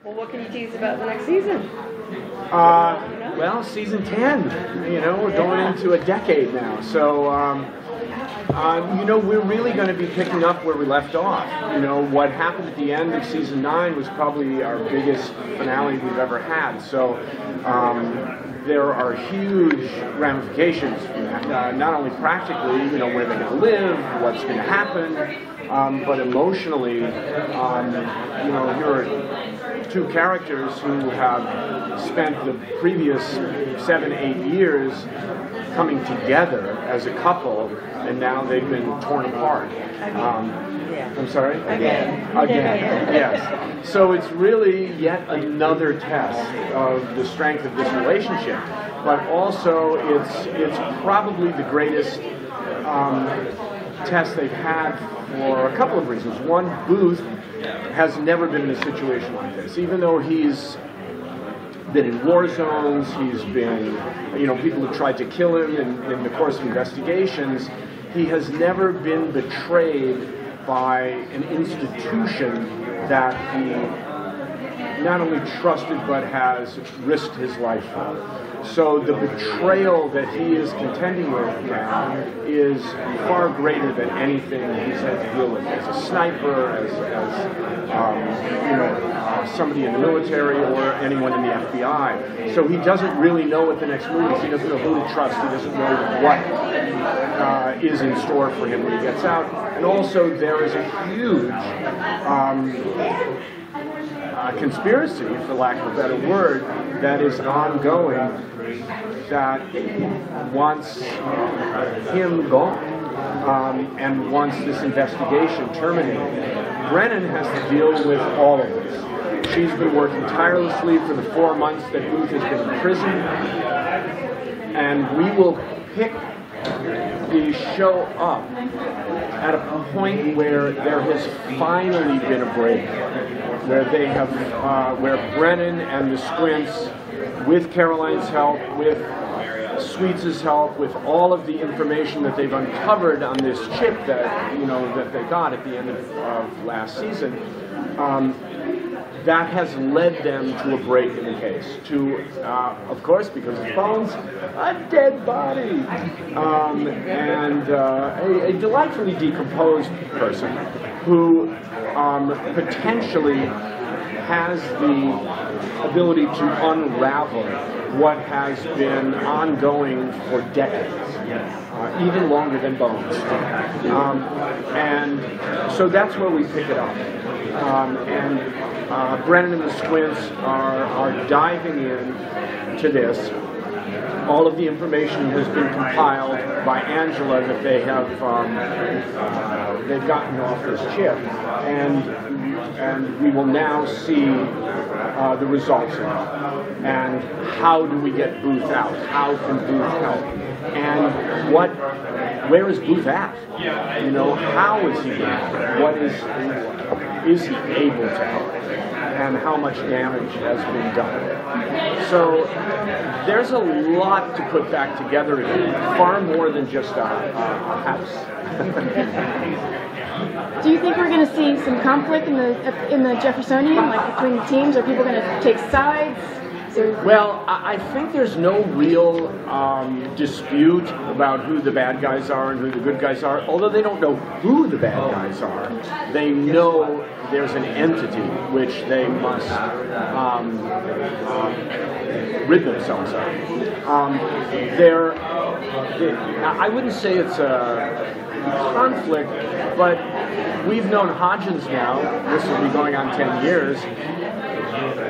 Well, what can you tease about the next season? Well, season 10. We're going into a decade now. So, we're really going to be picking up where we left off. What happened at the end of season 9 was probably our biggest finale we've ever had. So, there are huge ramifications from that. Not only practically, where they're going to live, what's going to happen, but emotionally, here are two characters who have spent the previous 7-8 years coming together as a couple, and now they've been torn apart. I'm sorry? Again, yes. So it's really yet another test of the strength of this relationship, but also it's probably the greatest test they've had for a couple of reasons. One, Booth has never been in a situation like this, even though he's been in war zones, he's been, people have tried to kill him in the course of investigations. He has never been betrayed by an institution that he not only trusted but has risked his life for. So the betrayal that he is contending with now is far greater than anything he's had to deal with as a sniper, as somebody in the military or anyone in the FBI. So he doesn't really know what the next move is. He doesn't know who to trust. He doesn't know what is in store for him when he gets out. And also there is a huge conspiracy, for lack of a better word, that is ongoing that wants him gone and wants this investigation terminated. Brennan has to deal with all of this. She's been working tirelessly for the 4 months that Booth has been in prison, and we will pick the show up at a point where there has finally been a break, where they have, where Brennan and the Squints, with Caroline's help, with Sweets' help, with all of the information that they've uncovered on this chip that that they got at the end of last season, that has led them to a break in the case. To, of course, because it's Bones, a dead body, and a delightfully decomposed person who potentially has the ability to unravel what has been ongoing for decades, even longer than Bones. And so that's where we pick it up. Brennan and the Squints are diving in to this. All of the information has been compiled by Angela that they have they've gotten off this chip, and we will now see the results of it. And how do we get Booth out? How can Booth help? And where is Booth at? How is he doing? What is he able to help? And how much damage has been done? So there's a lot to put back together again, far more than just a house. Do you think we're going to see some conflict in the Jeffersonian, like between the teams? Are people going to take sides? Well, I think there's no real dispute about who the bad guys are and who the good guys are, although they don't know who the bad guys are. They know there's an entity which they must rid themselves of. I wouldn't say it's a conflict, but we've known Hodgins now, this will be going on 10 years,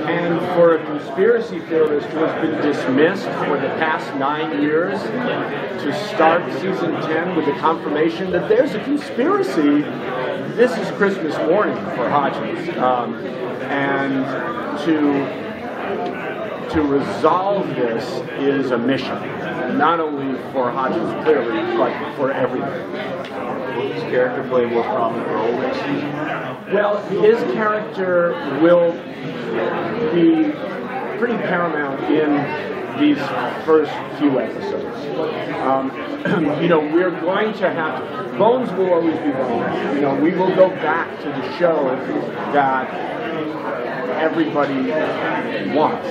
and for a conspiracy theorist who has been dismissed for the past 9 years to start season 10 with the confirmation that there's a conspiracy, this is Christmas morning for Hodgins. And to resolve this is a mission, not only for Hodgins clearly, but for everybody. Will his character play a more prominent role next season? Well, his character will be pretty paramount in these first few episodes. We're going to have Bones will always be Bones. We will go back to the show that everybody wants.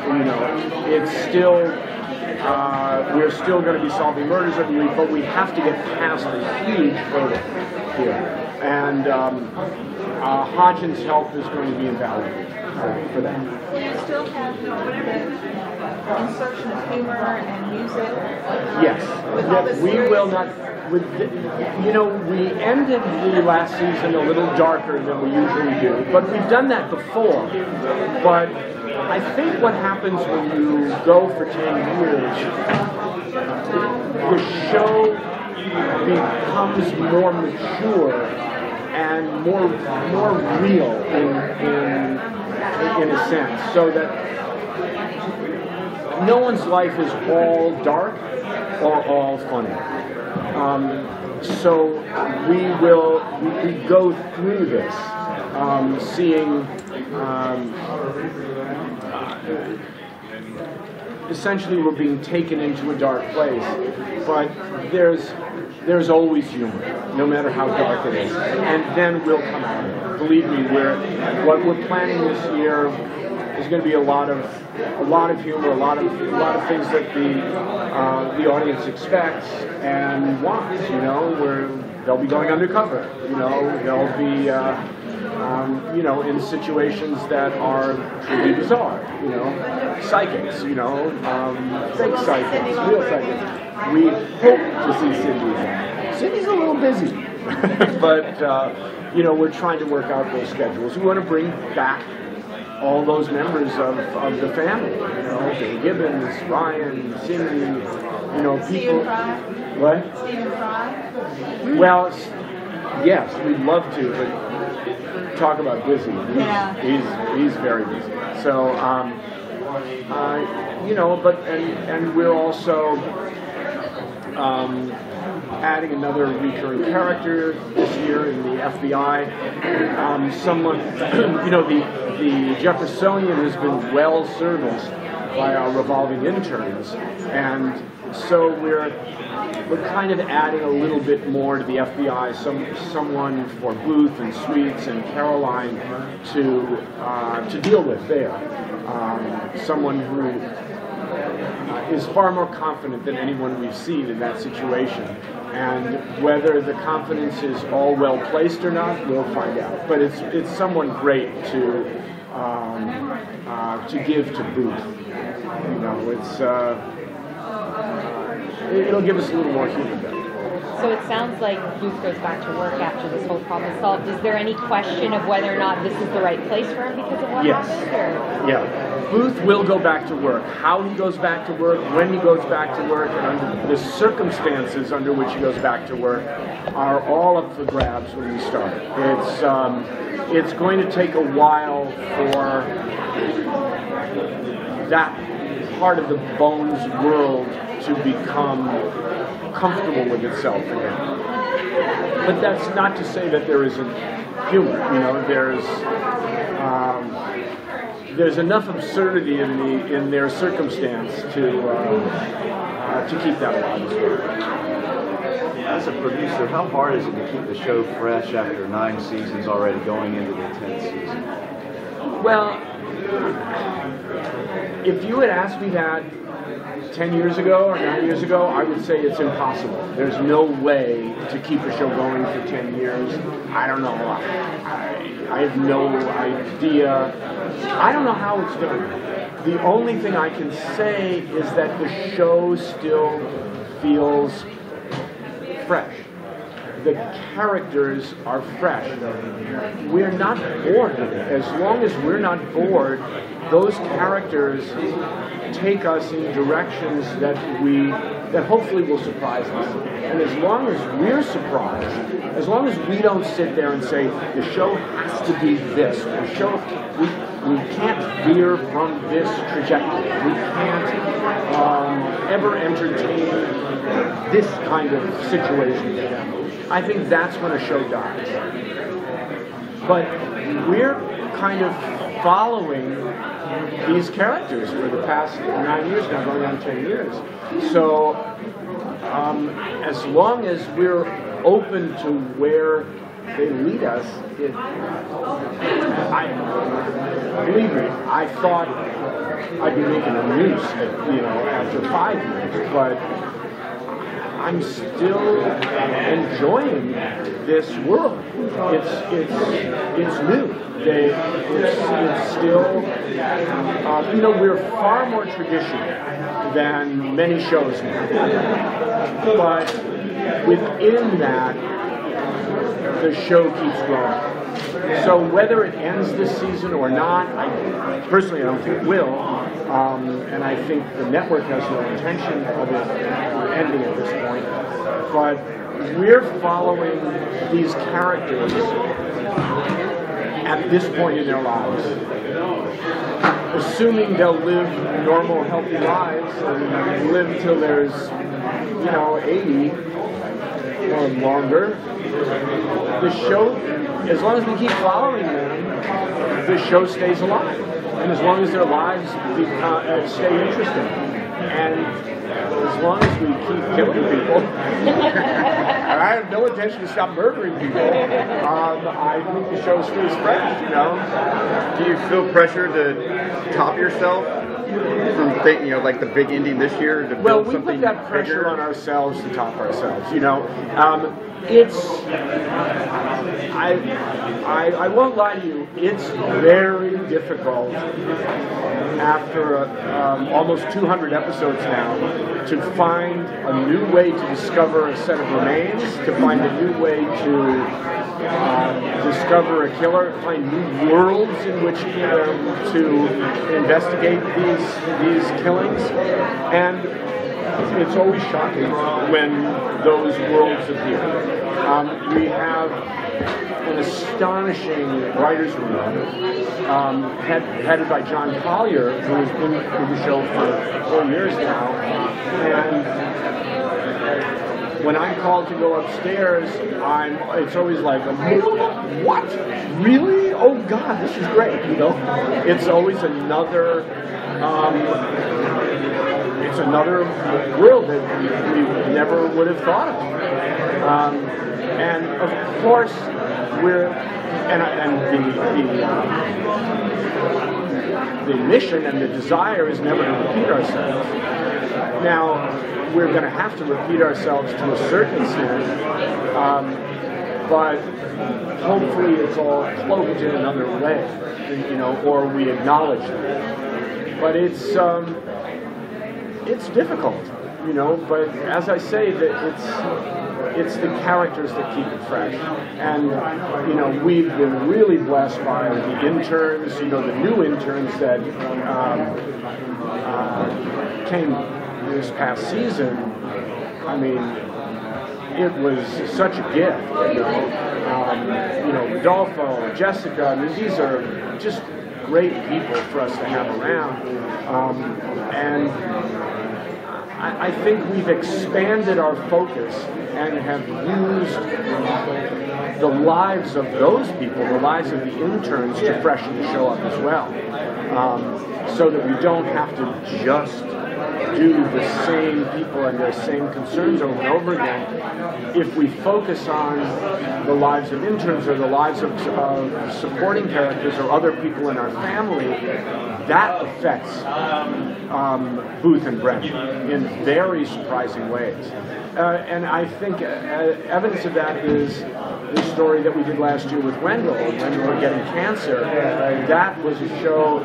You know, it's still, we're still going to be solving murders every week, but we have to get past the huge hurdle here. And Hodgson's help is going to be invaluable for that. Will you still have the insertion of humor and music? Yes, we will not. You know, we ended the last season a little darker than we usually do, but we've done that before. But I think what happens when you go for 10 years, the show becomes more mature and more real in a sense, so that no one's life is all dark or all funny. So we go through this, seeing essentially we're being taken into a dark place, but there's always humor, no matter how dark it is, and then we'll come out of it. Believe me, what we're planning this year is going to be a lot of humor, a lot of things that the audience expects and wants. You know, where they'll be going undercover. You know, they'll be in situations that are truly bizarre. You know, psychics. You know, fake psychics, real psychics. We hope to see Cindy. Cindy's a little busy, but we're trying to work out those schedules. We want to bring back all those members of the family, you know, Bill Gibbons, Ryan, Cindy, you know, people. Stephen Fry? What? Stephen Fry? Well, yes, we'd love to, but talk about busy. He's very busy. So, and we're also adding another recurring character this year in the FBI. Someone, the Jeffersonian has been well serviced by our revolving interns, and so we're kind of adding a little bit more to the FBI. Someone for Booth and Sweets and Caroline to deal with there. Someone who is far more confident than anyone we've seen in that situation. And whether the confidence is all well placed or not, we'll find out. But it's someone great to give to Booth. You know, it'll give us a little more humor there. So it sounds like Booth goes back to work after this whole problem is solved. Is there any question of whether or not this is the right place for him because of what happened? Or? Yeah. Booth will go back to work. How he goes back to work, when he goes back to work, and under the circumstances under which he goes back to work are all up for grabs when we start. It's going to take a while for that part of the Bones world to become comfortable with itself again. But that's not to say that there isn't humor. You know, there's enough absurdity in their circumstance to keep that alive as well. As a producer, how hard is it to keep the show fresh after 9 seasons already going into the 10th season? Well, if you had asked me that 10 years ago or 9 years ago, I would say it's impossible. There's no way to keep a show going for 10 years. I don't know. I have no idea. I don't know how it's done. The only thing I can say is that the show still feels fresh. The characters are fresh. We're not bored with it. As long as we're not bored, those characters take us in directions that hopefully will surprise us. And as long as we're surprised, as long as we don't sit there and say, the show has to be this, the show, we can't veer from this trajectory. We can't ever entertain this kind of situation. I think that's when a show dies. But we're kind of following these characters for the past 9 years now, going on 10 years. So as long as we're open to where they lead us. Believe me, I thought I'd be making a noose, after 5 years, but I'm still enjoying this world. It's new. It's still, we're far more traditional than many shows now. But within that, the show keeps growing. So whether it ends this season or not, personally I don't think it will. And I think the network has no intention of it ending at this point. But we're following these characters at this point in their lives, assuming they'll live normal, healthy lives and live till there's, 80 or longer. The show, as long as we keep following them, the show stays alive. And as long as their lives stay interesting. And as long as we keep killing people, and I have no intention to stop murdering people, I think the show stays fresh, Do you feel pressure to top yourself from thinking, like the big ending this year to build Well, we something put that pressure bigger? on ourselves to top ourselves, I won't lie to you, it's very difficult after almost 200 episodes now to find a new way to discover a set of remains, to find a new way to discover a killer, find new worlds in which to investigate these killings, and it's always shocking when those worlds appear. We have an astonishing writers' room headed by John Collier, who has been with the show for 4 years now. And when I'm called to go upstairs, it's always like, what? Really? Oh God, this is great. It's always another. It's another world that we never would have thought of. And of course, the mission and the desire is never to repeat ourselves. Now, we're going to have to repeat ourselves to a certain extent, but hopefully it's all cloaked in another way, or we acknowledge it. But it's difficult, but as I say, it's the characters that keep it fresh. And, we've been really blessed by the interns, the new interns that came this past season. I mean, it was such a gift, Rodolfo, Jessica, I mean, these are just great people for us to have around. And I think we've expanded our focus and have used the lives of those people, the lives of the interns, to freshen the show up as well. So that we don't have to just do the same people and their same concerns over and over again. If we focus on the lives of interns or the lives of supporting characters or other people in our family, that affects Booth and Brent in very surprising ways. And I think evidence of that is the story that we did last year with Wendell getting cancer. That was a show,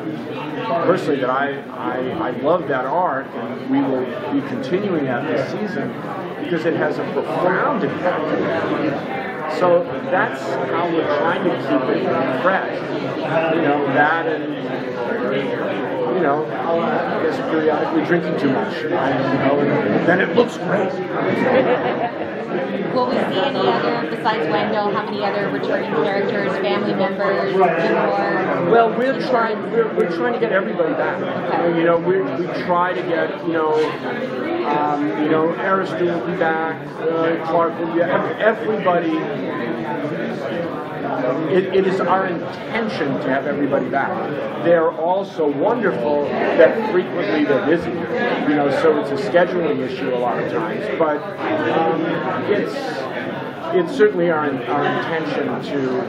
personally, that I love that arc, and we will be continuing that this season because it has a profound impact. So that's how we're trying to keep it fresh. That and I guess periodically drinking too much. And then it looks great. Will we see any other, besides Wendell, how many other returning characters, family members, more? Well, we're trying to get everybody back. We try to get, Aristide will be back, Clark will be back, everybody. It is our intention to have everybody back. They're also wonderful that frequently they're busy, so it's a scheduling issue a lot of times. But it's certainly our intention to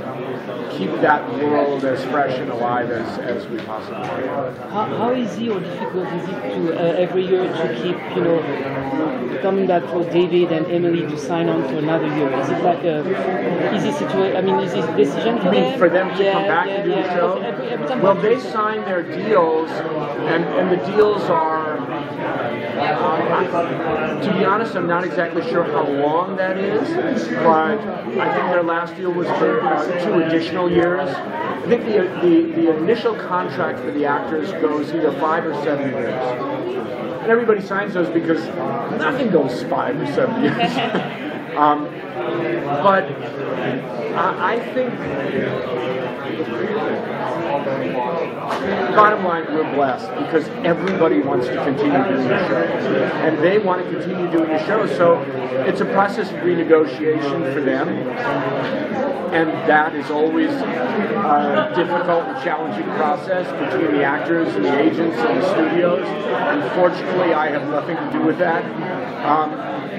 keep that world as fresh and alive as we possibly can. How easy or difficult is it to every year to keep, coming back for David and Emily to sign on to another year? Is it like a easy situation? I mean, is this a decision for them? For them to come back and do the show? Every time well, they sign their deals, and the deals are, to be honest, I'm not exactly sure how long that is, but I think their last deal was for 2 additional years. I think the initial contract for the actors goes either 5 or 7 years. And everybody signs those because nothing goes 5 or 7 years. But I think, bottom line, we're blessed because everybody wants to continue doing the show. And they want to continue doing the show. So it's a process of renegotiation for them. And that is always a difficult and challenging process between the actors and the agents and the studios. Unfortunately, I have nothing to do with that.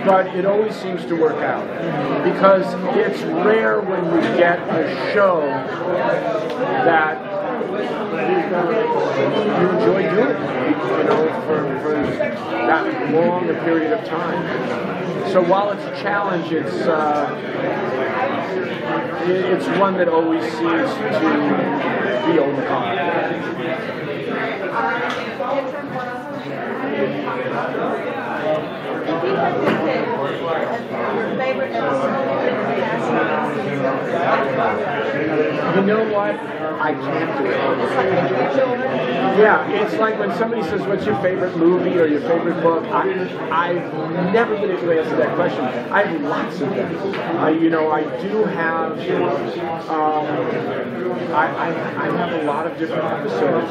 But it always seems to work out because it's rare when we get a show that you enjoy doing, for that long a period of time. So while it's a challenge, it's one that always seems to be overcome. If you had to pick your favorite You know what? I can't do it. It's like with your children. Yeah, it's like when somebody says, what's your favorite movie or your favorite book? I've never been able to answer that question. I have lots of them. I do have, I have a lot of different episodes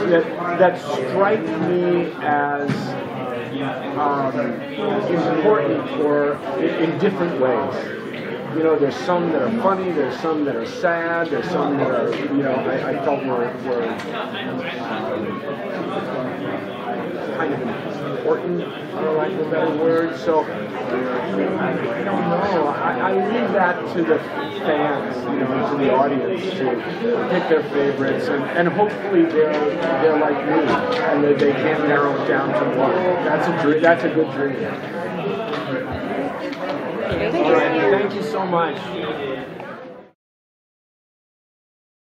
that strike me as important or in different ways. There's some that are funny, there's some that are sad, there's some that are, I felt were kind of important, for lack of a better word. So, I don't know. I leave that to the fans, to the audience to pick their favorites, and hopefully they're like me, and they can't narrow it down to one. That's a good dream. All right, thank you so much.